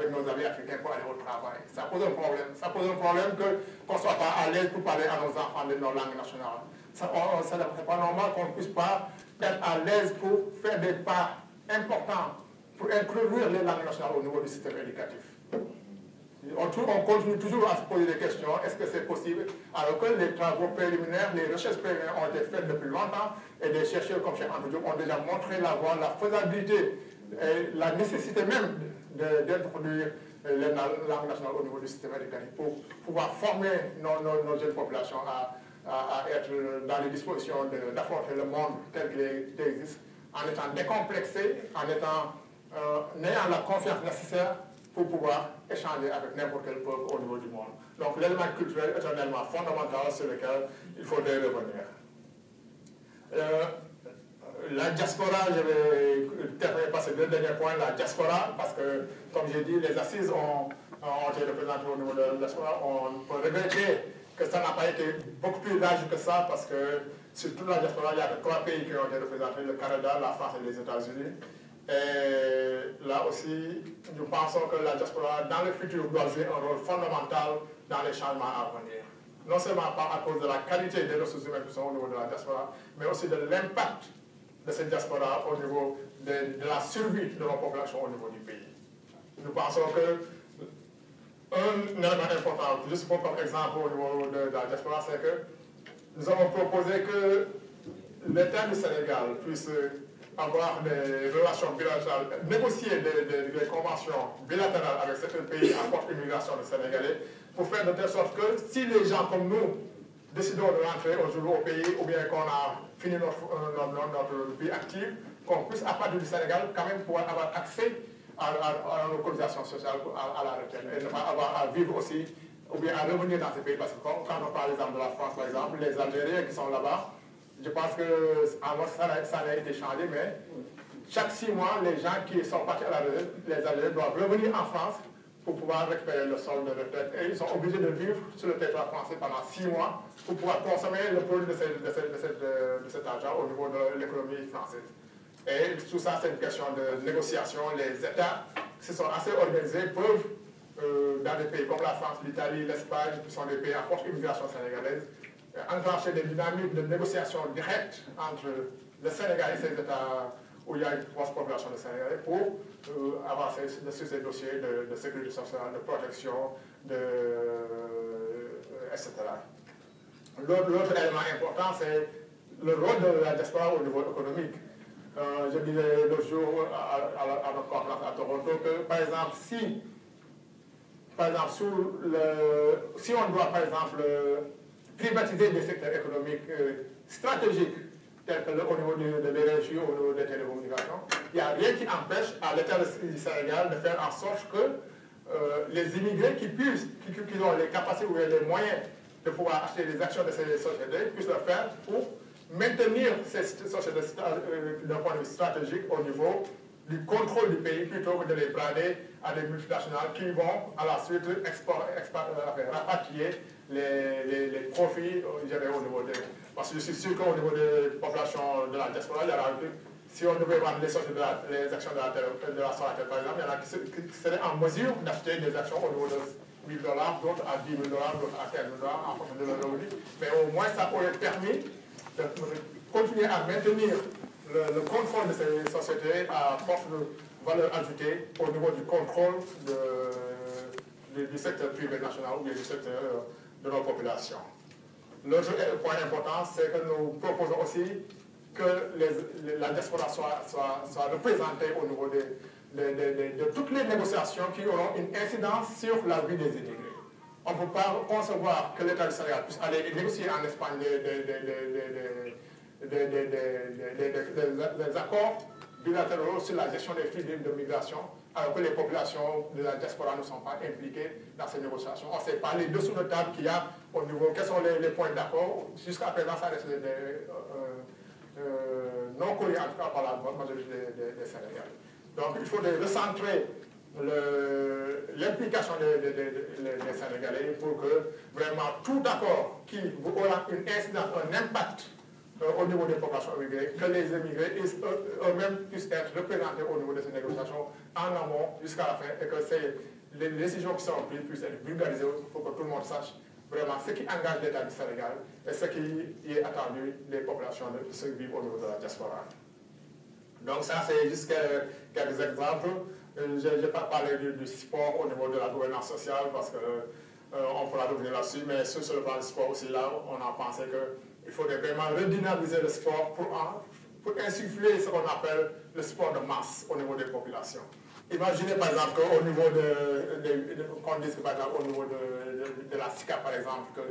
avec nos amis africains pour aller au travail. Ça pose un problème. Ça pose un problème qu'on ne soit pas à l'aise pour parler à nos enfants de nos langues nationales. Ça n'est pas normal qu'on ne puisse pas être à l'aise pour faire des pas importants pour inclure les langues nationales au niveau du système éducatif. On continue toujours à se poser des questions, est-ce que c'est possible? Alors que les travaux préliminaires, les recherches préliminaires ont été faites depuis longtemps et des chercheurs comme Cheikh Anta Diop ont déjà montré la voie, la faisabilité et la nécessité même d'introduire les langues nationales au niveau du système éducatif pour pouvoir former nos jeunes populations à être dans les dispositions d'affronter le monde tel qu'il existe, en étant décomplexés, en ayant la confiance nécessaire pour pouvoir échanger avec n'importe quel peuple au niveau du monde. Donc l'élément culturel est un élément fondamental sur lequel il faudrait revenir. La diaspora, je vais terminer par ces deux derniers points, la diaspora, parce que, comme j'ai dit, les assises ont été représentées au niveau de la diaspora. On peut regretter que ça n'a pas été beaucoup plus large que ça, parce que sur toute la diaspora, il y a que 3 pays qui ont été représentés, le Canada, la France et les États-Unis. Et là aussi, nous pensons que la diaspora, dans le futur, doit jouer un rôle fondamental dans les changements à venir. Non seulement à cause de la qualité des ressources humaines qui sont au niveau de la diaspora, mais aussi de l'impact de cette diaspora au niveau de la survie de nos populations au niveau du pays. Nous pensons que un élément important, juste pour comme exemple au niveau de la diaspora, c'est que nous avons proposé que l'État du Sénégal puisse avoir des relations bilatérales, négocier des conventions bilatérales avec certains pays à forte immigration de Sénégalais, pour faire de telle sorte que si les gens comme nous décidons de rentrer aujourd'hui au pays, ou bien qu'on a fini notre vie active, qu'on puisse à partir du Sénégal quand même pouvoir avoir accès à nos cotisations sociales, à la retraite, et ne pas avoir à vivre aussi, ou bien à revenir dans ces pays, parce que quand on parle exemple de la France par exemple, les Algériens qui sont là-bas, je pense que ça a été changé, mais chaque 6 mois, les gens qui sont partis à la retraite, les Algériens doivent revenir en France pour pouvoir récupérer le solde de retraite. Et ils sont obligés de vivre sur le territoire français pendant 6 mois pour pouvoir consommer le produit de cet argent au niveau de l'économie française. Et tout ça, c'est une question de négociation. Les États qui sont assez organisés peuvent, dans des pays comme la France, l'Italie, l'Espagne, qui sont des pays à forte immigration sénégalaise, enclencher des dynamiques de négociation directe entre le Sénégal et ces États où il y a une forte population de Sénégalais pour avancer sur ces dossiers de sécurité sociale, de protection, etc. L'autre élément important, c'est le rôle de la diaspora au niveau économique. Je disais l'autre jour à notre conférence à Toronto que, par exemple, si on doit, par exemple, privatiser des secteurs économiques stratégiques, tels que au niveau de l'énergie, au niveau des télécommunications, il n'y a rien qui empêche à l'État du Sénégal de faire en sorte que les immigrés qui ont les capacités ou les moyens de pouvoir acheter des actions de ces sociétés puissent le faire pour maintenir ces sociétés d'un point de vue stratégique au niveau du contrôle du pays plutôt que de les brader à des multinationales qui vont à la suite rapatrier les profits gérés au niveau des... Parce que je suis sûr qu'au niveau des populations de la diaspora, il y aura, si on devait vendre les actions de la Sonatel par exemple, il y en a qui seraient en mesure d'acheter des actions au niveau de $1000, d'autres à $10 000, d'autres à $15 000 en fonction de leur revenu. Mais au moins, ça aurait permis de continuer à maintenir le contrôle de ces sociétés à force de valeur ajoutée au niveau du contrôle du secteur privé national ou du secteur de nos populations. L'autre point important, c'est que nous proposons aussi que la diaspora soit représentée au niveau de toutes les négociations qui auront une incidence sur la vie des immigrés. On ne peut pas concevoir que l'État du Sénégal puisse aller négocier en Espagne des accords bilatéraux sur la gestion des flux de migration, alors que les populations de la diaspora ne sont pas impliquées dans ces négociations. On ne sait pas les dessous de table qu'il y a au niveau, quels sont les points d'accord. Jusqu'à présent, ça reste non connus, en tout cas par la majorité des Sénégalais. Donc il faut recentrer l'implication des Sénégalais pour que vraiment tout accord qui aura une incidence, un impact au niveau des populations immigrées, que les immigrés eux-mêmes puissent être représentés au niveau de ces négociations en amont jusqu'à la fin et que les décisions qui sont prises puissent être vulgarisées pour que tout le monde sache vraiment ce qui engage l'État du Sénégal et ce qui est attendu des populations de ceux qui vivent au niveau de la diaspora. Donc ça, c'est juste quelques exemples. Je n'ai pas parlé du sport au niveau de la gouvernance sociale parce qu'on pourra revenir là-dessus, mais sur le plan du sport aussi, là, on a pensé qu'il faudrait vraiment redynamiser le sport pour insuffler ce qu'on appelle le sport de masse au niveau des populations. Imaginez par exemple qu'au niveau qu'on dise que par exemple au niveau de la SICAP par exemple, que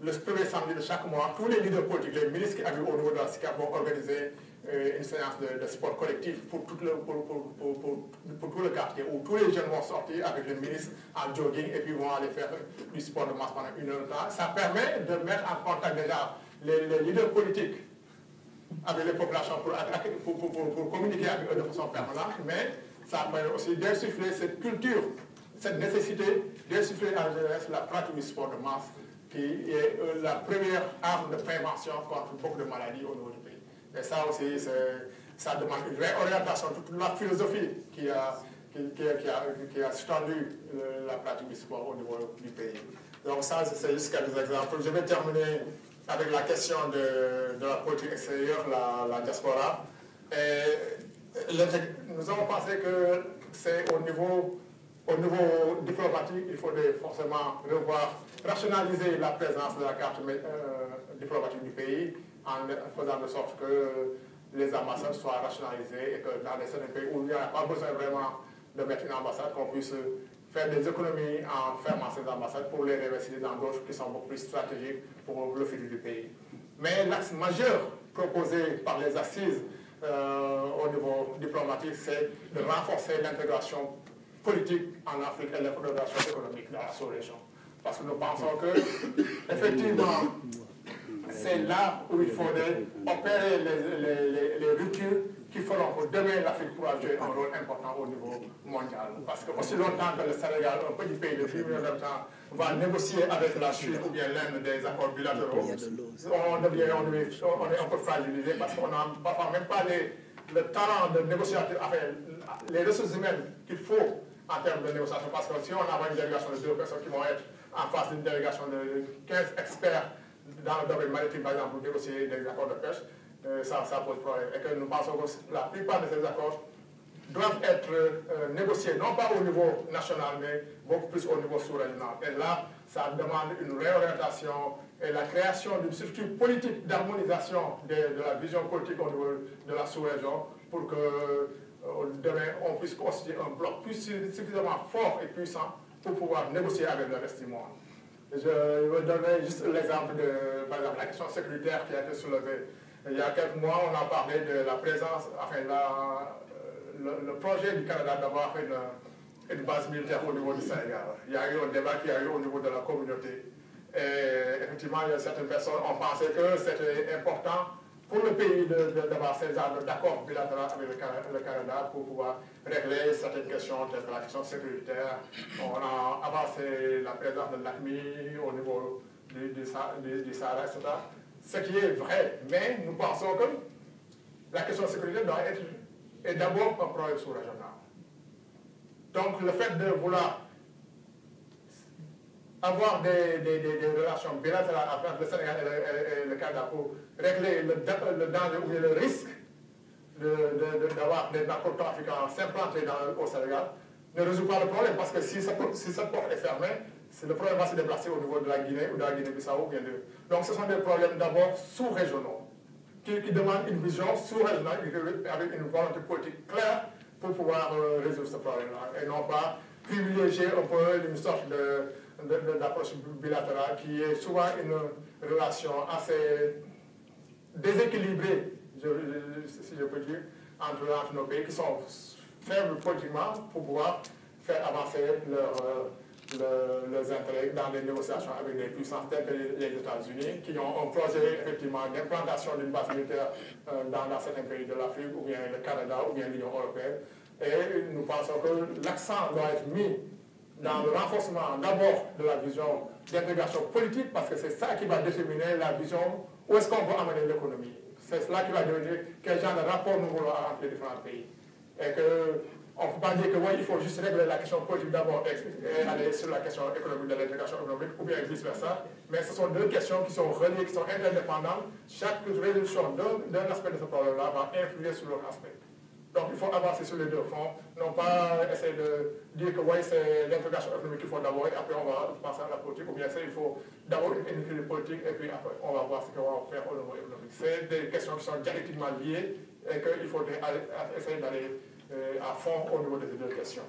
le premier samedi de chaque mois, tous les leaders politiques, les ministres qui habitent au niveau de la SICAP vont organiser une séance de sport collectif pour tout le quartier, où tous les jeunes vont sortir avec le ministre en jogging et puis vont aller faire du sport de masse pendant 1 heure de temps. Ça permet de mettre en contact déjà les leaders politiques avec les populations pour communiquer avec eux de façon permanente, mais ça permet aussi d'insuffler cette culture, cette nécessité d'insuffler à la jeunesse la pratique du sport de masse, qui est la première arme de prévention contre beaucoup de maladies au niveau du pays. Et ça aussi, ça demande une réorientation de toute la philosophie qui a sous-tendu la pratique du sport au niveau du pays. Donc ça, c'est juste quelques exemples. Je vais terminer avec la question de la politique extérieure, la diaspora. Nous avons pensé que c'est au niveau diplomatique, il faudrait forcément rationaliser la présence de la carte diplomatique du pays en faisant de sorte que les ambassades soient rationalisées et que dans certains pays où il n'y a pas besoin vraiment de mettre une ambassade, qu'on puisse faire des économies en fermant ces ambassades pour les réinvestir dans d'autres qui sont beaucoup plus stratégiques pour le futur du pays. Mais l'axe majeur proposé par les assises au niveau diplomatique, c'est de renforcer l'intégration politique en Afrique et l'intégration économique dans la sous-région. Parce que nous pensons que, effectivement, c'est là où il faudrait opérer les ruptures qui feront que demain l'Afrique pourra jouer un rôle important au niveau mondial. Parce que aussi longtemps que le Sénégal, un petit pays de 10 millions d'habitants, va négocier avec la Chine ou bien l'Inde des accords bilatéraux, on est un peu fragilisé parce qu'on n'a parfois même pas le talent de négociateur, enfin, les ressources humaines qu'il faut en termes de négociation. Parce que si on a une délégation de 2 personnes qui vont être en face d'une délégation de 15 experts dans le domaine maritime, par exemple, pour négocier des accords de pêche, ça pose problème. Et que nous pensons que la plupart de ces accords doivent être négociés, non pas au niveau national, mais beaucoup plus au niveau sous-régional. Et là, ça demande une réorientation et la création d'une structure politique d'harmonisation de la vision politique au niveau de la sous-région pour que demain, on puisse constituer un bloc suffisamment fort et puissant pour pouvoir négocier avec le reste du monde. Je vais donner juste l'exemple de, par exemple, la question sécuritaire qui a été soulevée. Il y a quelques mois, on a parlé de la présence, enfin, le projet du Canada d'avoir une base militaire au niveau du Sénégal. Il y a eu un débat qui a eu au niveau de la communauté. Et effectivement, il y a certaines personnes ont pensé que c'était important pour le pays d'avoir ces genres d'accords bilatéraux avec le Canada pour pouvoir régler certaines questions telles que la question sécuritaire. On a avancé la présence de l'ACMI au niveau du Sahara, etc. Ce qui est vrai, mais nous pensons que la question sécuritaire doit être d'abord un problème sous-régional. Donc le fait de vouloir avoir des relations bilatérales entre le Sénégal et le Canada pour régler le danger ou le risque d'avoir des narcotrafiquants s'implanter au Sénégal ne résout pas le problème, parce que si cette porte est fermée, le problème va se déplacer au niveau de la Guinée ou de la Guinée-Bissau. Donc ce sont des problèmes d'abord sous-régionaux qui demandent une vision sous-régionale avec une volonté politique claire pour pouvoir résoudre ce problème-là, et non pas privilégier un peu une sorte d'approche bilatérale qui est souvent une relation assez déséquilibrée, si je peux dire, entre nos pays qui sont faibles politiquement pour pouvoir faire avancer leurs intérêts dans les négociations avec des puissances telles que les États-Unis, qui ont un projet effectivement d'implantation d'une base militaire dans certains pays de l'Afrique, ou bien le Canada, ou bien l'Union européenne. Et nous pensons que l'accent doit être mis dans le renforcement d'abord de la vision d'intégration politique, parce que c'est ça qui va déterminer la vision où est-ce qu'on veut amener l'économie. C'est cela qui va dire quel genre de rapport nous voulons entre les différents pays. Et que on ne peut pas dire que oui, il faut juste régler la question politique d'abord et aller sur la question économique de l'intégration économique, ou bien vice-versa. Mais ce sont deux questions qui sont reliées, qui sont interdépendantes. Chaque résolution d'un aspect de ce problème-là va influer sur l'autre aspect. Donc il faut avancer sur les deux fronts, non pas essayer de dire que oui, c'est l'intégration économique qu'il faut d'abord et après on va passer à la politique, ou bien il faut d'abord une équilibre politique et puis après on va voir ce qu'on va faire au niveau économique. C'est des questions qui sont dialectiquement liées et qu'il faudrait essayer d'aller à fond au niveau des deux questions.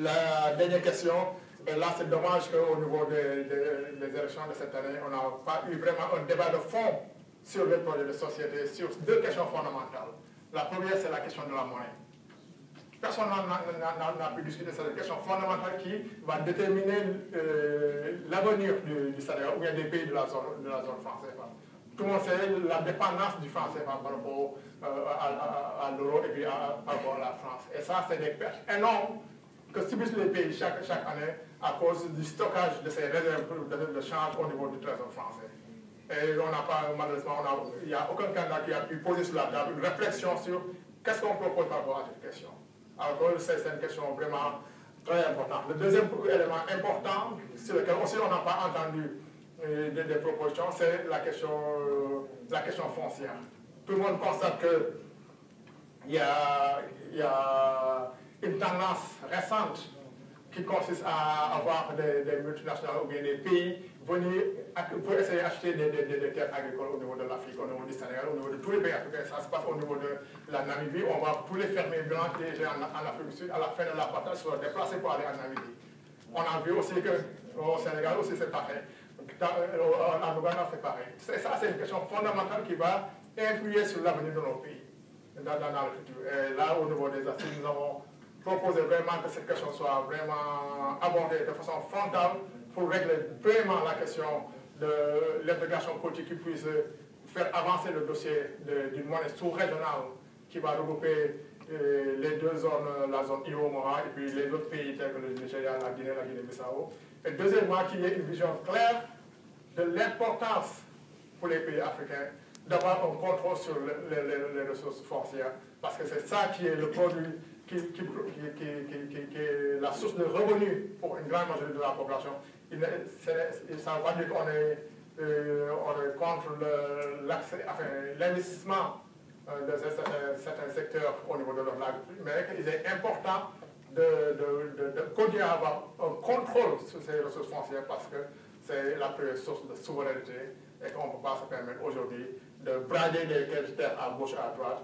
La dernière question, là c'est dommage qu'au niveau des élections de cette année, on n'a pas eu vraiment un débat de fond sur les projets de société, sur deux questions fondamentales. La première, c'est la question de la monnaie. Personne n'a pu discuter cette question fondamentale qui va déterminer l'avenir du Sénégal ou bien des pays de la zone française. Tout le monde sait la dépendance du français par rapport à l'euro et puis par rapport à la France. Et ça, c'est des pertes énormes que subissent les pays chaque année à cause du stockage de ces réserves de change au niveau du trésor français. Et on n'a pas, malheureusement, il n'y a aucun candidat qui a pu poser sur la table une réflexion sur qu'est-ce qu'on propose par rapport à cette question. Alors que c'est une question vraiment très importante. Le deuxième élément important, sur lequel aussi on n'a pas entendu des propositions, c'est la question foncière. Tout le monde constate qu'il y a une tendance récente qui consiste à avoir des multinationales ou bien des pays venir pour essayer d'acheter des terres agricoles au niveau de l'Afrique, au niveau du Sénégal, au niveau de tous les pays africains. Ça se passe au niveau de la Namibie. On va tous les fermiers blancs déjà en Afrique du Sud, à la fin de l'apartheid, se déplacer pour aller en Namibie. On a vu aussi qu'au Sénégal aussi c'est pareil. En Ouganda c'est pareil. Ça c'est une question fondamentale qui va influer sur l'avenir de nos pays dans le futur. Et là, au niveau des assises, nous avons proposé vraiment que cette question soit vraiment abordée de façon frontale pour régler vraiment la question de l'intégration politique qui puisse faire avancer le dossier d'une monnaie sous-régionale qui va regrouper les deux zones, la zone IOMOA et puis les autres pays tels que le Nigeria, la Guinée-Bissau. Et deuxièmement, qu'il y ait une vision claire de l'importance pour les pays africains d'avoir un contrôle sur les ressources foncières, parce que c'est ça qui est le produit, qui est la source de revenus pour une grande majorité de la population. Ça ne veut pas dire qu'on est contre l'investissement de certains secteurs au niveau de leur agriculture, mais qu'il est important de continuer à avoir un contrôle sur ces ressources foncières parce que c'est la première source de souveraineté et qu'on ne peut pas se permettre aujourd'hui de brader des terres à gauche et à droite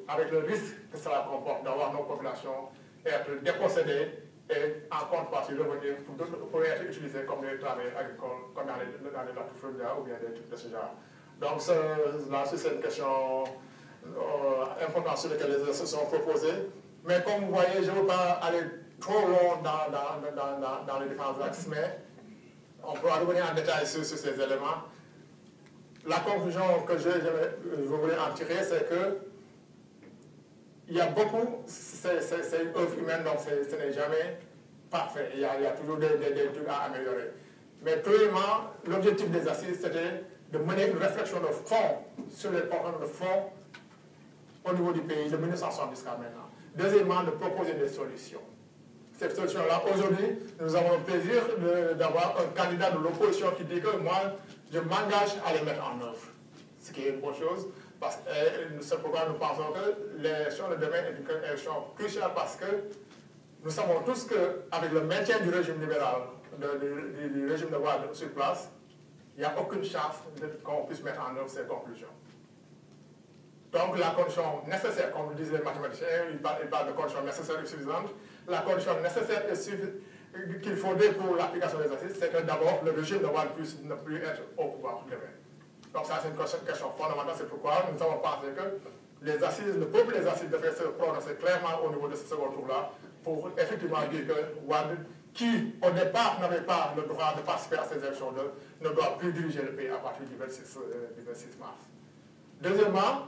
avec le risque que cela comporte d'avoir nos populations être dépossédées et en contrepartie revenir pour être utilisées comme des travailleurs agricoles, comme dans les latifunias ou bien des trucs de ce genre. Donc là, c'est une question importante sur laquelle les associations sont proposées. Mais comme vous voyez, je ne veux pas aller trop loin dans les différents axes, mais on peut revenir en détail sur ces éléments. La conclusion que je voulais en tirer, c'est que il y a beaucoup, c'est une œuvre humaine, donc ce n'est jamais parfait. Il y a toujours des trucs à améliorer. Mais premièrement, l'objectif des assises, c'était de mener une réflexion de fond sur les programmes de fond au niveau du pays de 1970 jusqu'à maintenant. Deuxièmement, de proposer des solutions. Ces solutions-là, aujourd'hui, nous avons le plaisir d'avoir un candidat de l'opposition qui dit que moi, je m'engage à les mettre en œuvre. Ce qui est une bonne chose, parce que c'est pourquoi nous pensons que l'élection de demain est une élection cruciale parce que nous savons tous qu'avec le maintien du régime libéral, du régime de Wade sur place, il n'y a aucune chance qu'on puisse mettre en œuvre ces conclusions. Donc la condition nécessaire, comme le disent les mathématiciens, ils parlent de conditions nécessaires et suffisantes. La condition nécessaire qu'il faudrait pour l'application des assises, c'est que d'abord le régime de Wade puisse ne plus être au pouvoir demain. Donc ça c'est une question fondamentale, c'est pourquoi nous avons pensé que les assises, le peuple des assises devrait se prononcer clairement au niveau de ce second tour-là pour effectivement dire que Wade, qui au départ n'avait pas le droit de participer à ces élections, ne doit plus diriger le pays à partir du 26 mars. Deuxièmement,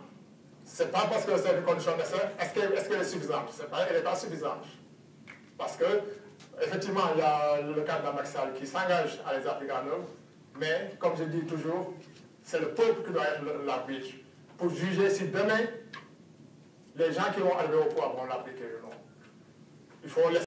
ce n'est pas parce que c'est une condition nécessaire, est-ce qu'elle est suffisante? Elle n'est pas suffisante. Parce que, effectivement, il y a le candidat Macky Sall qui s'engage à les appliquer en œuvre, mais, comme je dis toujours, c'est le peuple qui doit être l'arbitre pour juger si demain, les gens qui vont arriver au pouvoir vont l'appliquer ou non. Il faut laisser